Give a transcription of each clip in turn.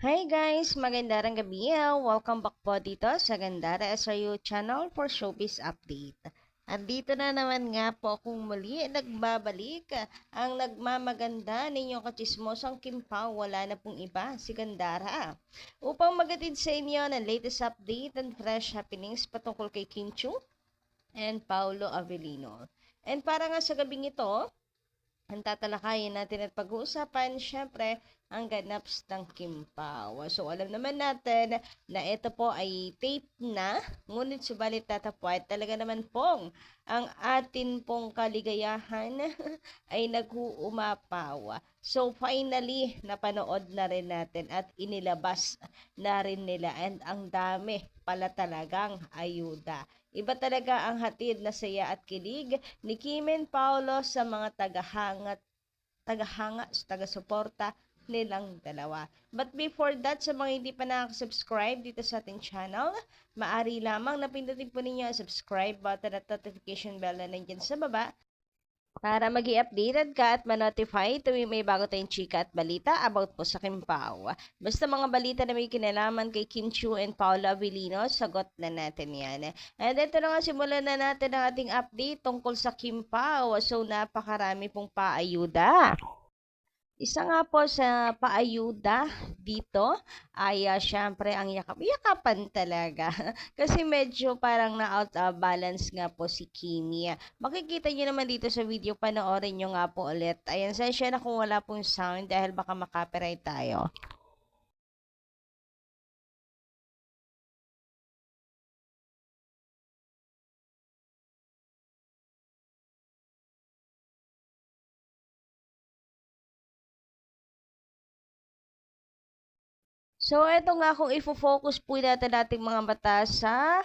Hi guys! Magandang gabi. Welcome back po dito sa Gandara SRU channel for Showbiz Update. Andito na naman nga po akong muli nagbabalik. Ang nagmamaganda ninyong kachismosang Kimpaw, wala na pong iba, si Gandara. Upang magatid sa inyo ng latest update and fresh happenings patungkol kay Kim Chu and Paulo Avellino. And para nga sa gabing ito, ang tatalakayin natin at pag-uusapan, syempre, ang ganaps ng Kimpaw. So, alam naman natin na ito po ay tape na, ngunit subalit tatapwat, talaga naman pong ang atin pong kaligayahan ay nag-uumapaw. So, finally, napanood na rin natin at inilabas na rin nila and ang dami pala talagang ayuda. Iba talaga ang hatid na saya at kilig ni Kimen Paulo sa mga taga-suporta nilang dalawa. But before that, sa mga hindi pa nakasubscribe dito sa ating channel, maari lamang na pindutin po ninyo ang subscribe button at notification bell na nandyan sa baba para mag-i-updated ka at ma-notify tuwing may bago tayong chika at balita about po sa Kimpaw. Basta mga balita na may kinalaman kay Kim Chu and Paula Avellino, sagot na natin yan. And ito na nga, simulan na natin ang ating update tungkol sa Kimpaw. So, napakarami pong paayuda. Isa nga po sa paayuda dito ay syempre ang yakapan talaga. Kasi medyo parang na-out of balance nga po si Kimi. Makikita nyo naman dito sa video, panoorin nyo nga po ulit. Ayan, sensya na kung wala pong sound dahil baka makapiright tayo. So, eto nga kung ifo-focus po natin ating mga mata sa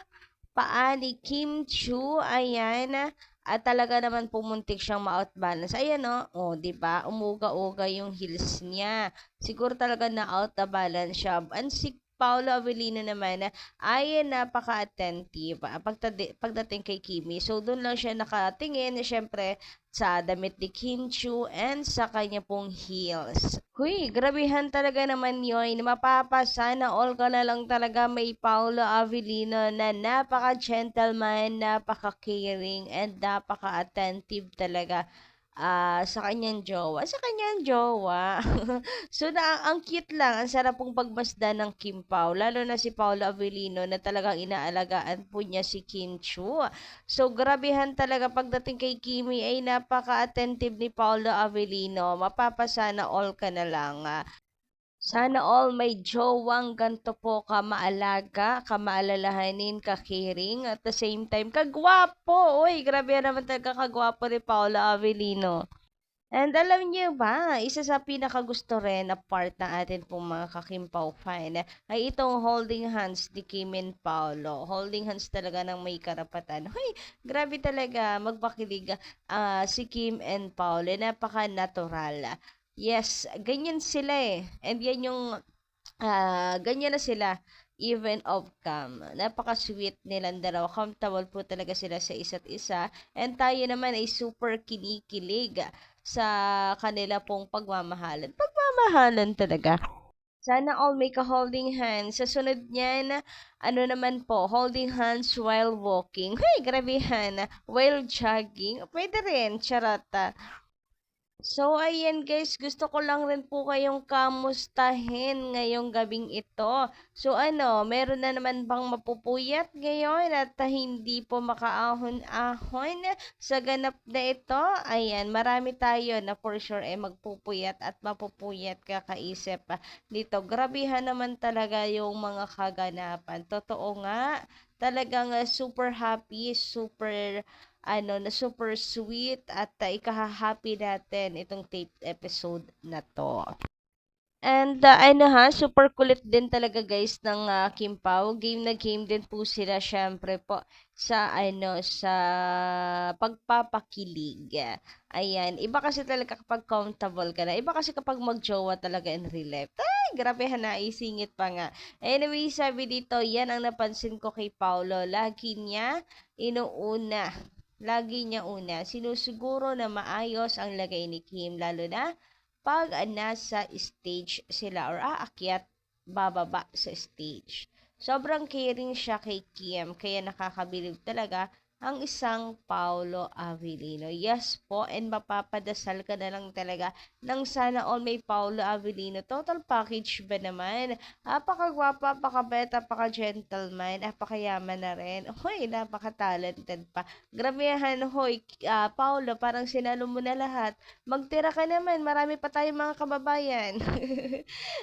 paa ni Kim Chu, ayan, at talaga naman pumuntik siyang ma-outbalance. Ayan o, oh, di ba? Umuga-uga yung heels niya. Siguro talaga na-out na balance siya. And si Paolo Avellino naman ay napaka-attentive pagdating kay Kimi. So, doon lang siya nakatingin, syempre, sa damit ni Kim Chu and sa kanya pong heels. Huy, grabihan talaga naman yun. Mapapasa na all ka na lang talaga may Paolo Avellino na napaka-gentleman, napaka-caring, and napaka-attentive talaga sa kanyang jowa. Sa kanyang jowa. So, ang cute lang. Ang sarap pong pagbasda ng Kim Pao. Lalo na si Paolo Avellino na talagang inaalagaan po niya si Kim Chu. So, grabihan talaga pagdating kay Kimi ay napaka-attentive ni Paolo Avellino. Mapapasana all ka na lang. Sana all may jowang ganto po ka maalaga, ka maalalahanin, ka caring, at the same time, kagwapo! Uy, grabe naman talaga kagwapo ni Paula Avellino. And alam niyo ba, isa sa pinakagusto rin na part ng atin pong mga Kakimpaw fan ay itong holding hands ni Kim and Paolo. Holding hands talaga ng may karapatan. Hoy, grabe talaga magpakilig si Kim and Paolo. Napaka-natural. Yes, ganyan sila eh. And yan yung ganyan na sila even off cam. Napaka-sweet nilang dalawa. Comfortable po talaga sila sa isa't isa. And tayo naman ay super kinikilig sa kanila pong pagmamahalan. Pagmamahalan talaga. Sana all make a holding hands. Sa sunod niyan, ano naman po, holding hands while walking. Hey, grabehan. While jogging. Pwede rin, charata. So, ayan guys, gusto ko lang rin po kayong kamustahin ngayong gabing ito. So, meron na naman bang mapupuyat ngayon at hindi po makaahon-ahon sa ganap na ito? Ayan, marami tayo na for sure magpupuyat at mapupuyat kakaisip dito. Grabihan naman talaga yung mga kaganapan. Totoo nga, talagang super happy, super na super sweet at ikaha-happy natin itong tape episode na to. And super kulit din talaga guys ng Kim Pao. Game na game din po sila syempre po sa sa pagpapakilig. Ayan, iba kasi talaga kapag comfortable ka na. Iba kasi kapag magjowa talaga in real life. Ay, grabe na, isingit pa nga. Anyway, sabi dito, yan ang napansin ko kay Paulo. Lagi niya una, sinusiguro na maayos ang lagay ni Kim, lalo na pag nasa stage sila or aakyat bababa sa stage. Sobrang caring siya kay Kim, kaya nakakabilib talaga ang isang Paolo Avellino. Yes po, and mapapadasal ka na lang talaga nang sana all may Paolo Avellino. Total package ba naman? Napakagwapa, napakabait, napaka-gentleman, napakayaman na rin. Hoy, napaka-talented pa. Grabehan, hoy, Paolo, parang sinalo mo na lahat. Magtira ka naman, marami pa tayong mga kababayan.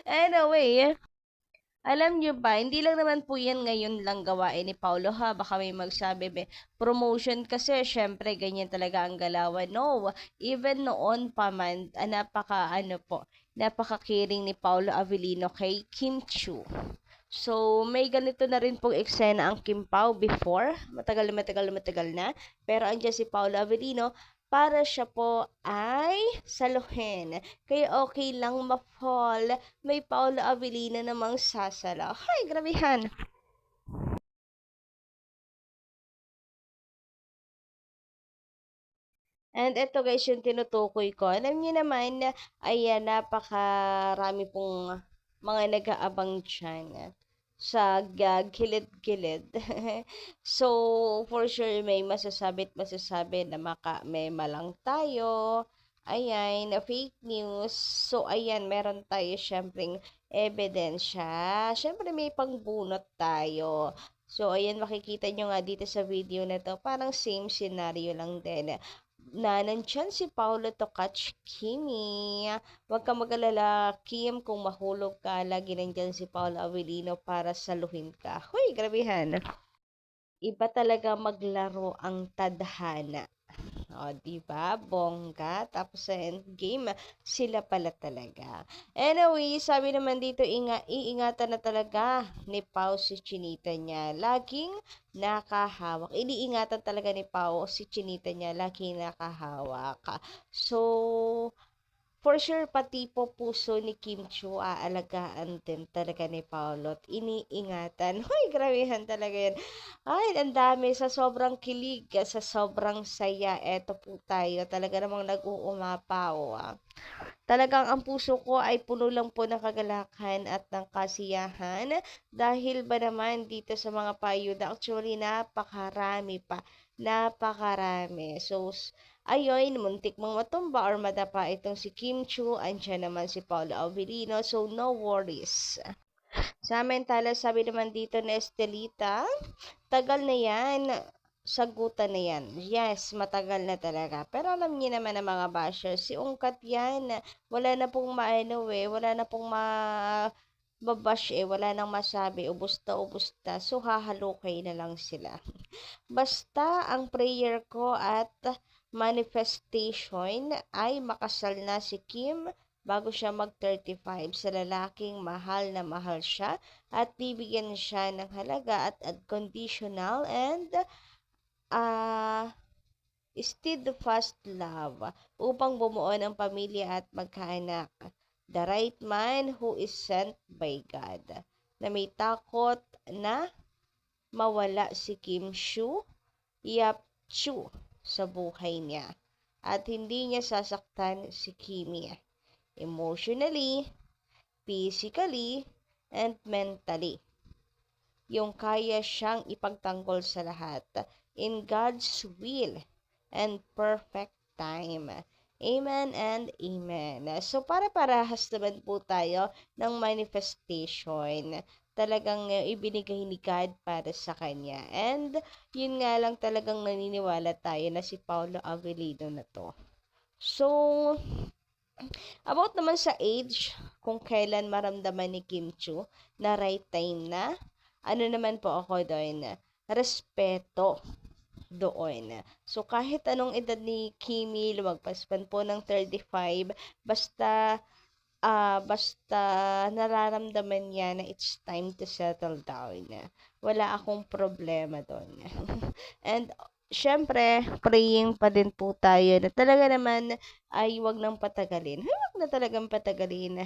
Anyway, alam nyo ba, hindi lang naman po yan ngayon lang gawain ni Paulo ha. Baka may magsabi, promotion kasi, syempre, ganyan talaga ang galawan. No, even noon pa man, napaka-caring ni Paulo Avellino kay Kim Chiu. So, may ganito na rin pong eksena ang Kim Pao before. Matagal na. Pero andyan si Paulo Avellino para siya po ay saluhin. Kaya okay lang ma-fall. May Paulo Avellino namang sasala. Hay, grabehan. And ito guys, yung tinutukoy ko. Alam niyo naman, ayan, napakarami pong mga nag-aabang dyan sa gilid-gilid. So, for sure, may masasabi na may malang tayo. Ayan, na fake news. So, ayan, meron tayo syempreng ebidensya. Syempre, may pangbunot tayo. So, ayan, makikita nyo nga dito sa video na to, parang same scenario lang din na nandyan si Paolo to catch Kimi. Huwag ka mag-alala, Kim, kung mahulog ka, lagi nandyan si Paolo Avellino para saluhin ka. Huy, grabehan. Iba talaga maglaro ang tadhana. O, diba? Bongga. Tapos sa endgame, sila pala talaga. Anyway, sabi naman dito, iingatan na talaga ni Pao si Chinita niya. Laging nakahawak. Iniingatan talaga ni Pao si Chinita niya. Laging nakahawak. So, for sure, pati po puso ni Kim Chiu aalagaan din talaga ni Paolo at iniingatan. Hoy, grabehan talaga yan. Ay, ang dami. Sa sobrang kilig, sa sobrang saya, eto po tayo. Talaga namang nag-uumapaw. Talagang ang puso ko ay puno lang po ng kagalakan at ng kasiyahan. Dahil ba naman dito sa mga payuda, actually napakarami pa. Napakarami. So, ayun, muntik mong matumba or madapa itong si Kim Chiu. Andiyan naman si Paolo Avellino. So, no worries. Samantala, sabi naman dito na Estelita, tagal na yan. Sagutan na yan. Yes, matagal na talaga. Pero alam niyo naman ang mga bashers, si Ungkat yan. Wala na pong wala na pong babash wala nang masabi. Ubus ta. So, hahalukay na lang sila. Basta, ang prayer ko at manifestation ay makasal na si Kim bago siya mag-35 sa lalaking mahal na mahal siya at bibigyan siya ng halaga at unconditional and steadfast love upang bumuo ng pamilya at magkaanak. The right man who is sent by God. Na may takot na mawala si Kim Yap Chu sa buhay niya. At hindi niya sasaktan si Kimi emotionally, physically, and mentally. Yung kaya siyang ipagtanggol sa lahat in God's will and perfect time. Amen and amen. So, para-parahas naman po tayo ng manifestation. Talagang ibinigay ni God para sa kanya. And, yun nga lang talagang naniniwala tayo na si Paolo Avellino na to. So, about naman sa age, kung kailan maramdaman ni Kim Chiu na right time na, ano naman po ako doon, respeto doon. So, kahit anong edad ni Kimi, lumagpas pa po ng 35, basta nararamdaman niya na it's time to settle down. Wala akong problema doon. And, syempre, praying pa din po tayo na talaga naman ay wag nang patagalin. Wag na talagang patagalin.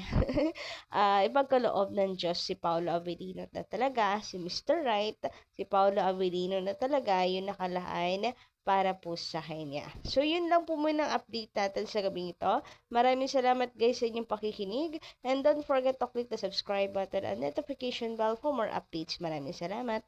Ipagkaloob ng Diyos si Paolo Avellino na talaga, si Mr. Right, si Paolo Avellino na talaga yung nakalain para po sa kanya. So, yun lang po muna ang update natin sa gabi ito. Maraming salamat guys sa inyong pakikinig. And don't forget to click the subscribe button and notification bell for more updates. Maraming salamat.